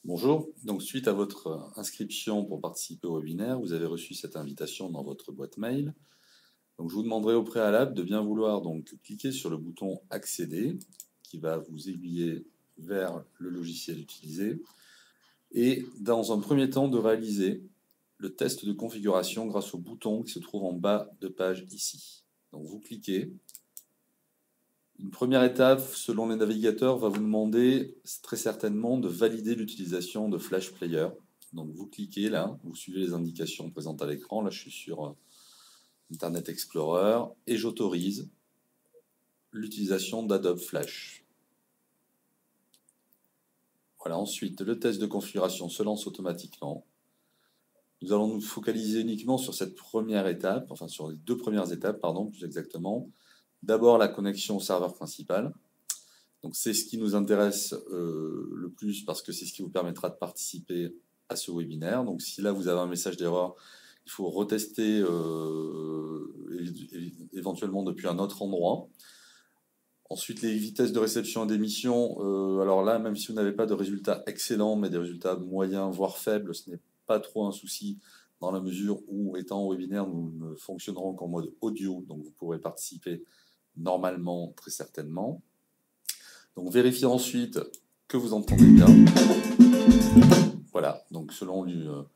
Bonjour, donc suite à votre inscription pour participer au webinaire, vous avez reçu cette invitation dans votre boîte mail. Donc je vous demanderai au préalable de bien vouloir donc cliquer sur le bouton accéder qui va vous aiguiller vers le logiciel utilisé et dans un premier temps de réaliser le test de configuration grâce au bouton qui se trouve en bas de page ici. Donc vous cliquez. Une première étape, selon les navigateurs, va vous demander très certainement de valider l'utilisation de Flash Player. Donc vous cliquez là, vous suivez les indications présentes à l'écran. Là, je suis sur Internet Explorer et j'autorise l'utilisation d'Adobe Flash. Voilà, ensuite, le test de configuration se lance automatiquement. Nous allons nous focaliser uniquement sur cette première étape, enfin sur les deux premières étapes, pardon, plus exactement. D'abord, la connexion au serveur principal. Donc c'est ce qui nous intéresse le plus parce que c'est ce qui vous permettra de participer à ce webinaire. Donc si là vous avez un message d'erreur, il faut retester éventuellement depuis un autre endroit. Ensuite, les vitesses de réception et d'émission. Alors là, même si vous n'avez pas de résultats excellents, mais des résultats moyens, voire faibles, ce n'est pas trop un souci dans la mesure où, étant en webinaire, nous ne fonctionnerons qu'en mode audio, donc vous pourrez participer normalement, très certainement. Donc vérifiez ensuite que vous entendez bien. Voilà, donc selon le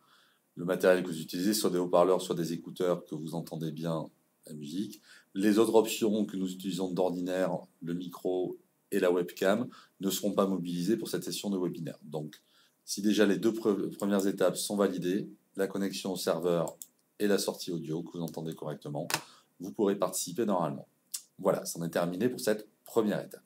matériel que vous utilisez, soit des haut-parleurs, soit des écouteurs, que vous entendez bien la musique. Les autres options que nous utilisons d'ordinaire, le micro et la webcam, ne seront pas mobilisées pour cette session de webinaire. Donc, si déjà les deux premières étapes sont validées, la connexion au serveur et la sortie audio, que vous entendez correctement, vous pourrez participer normalement. Voilà, c'en est terminé pour cette première étape.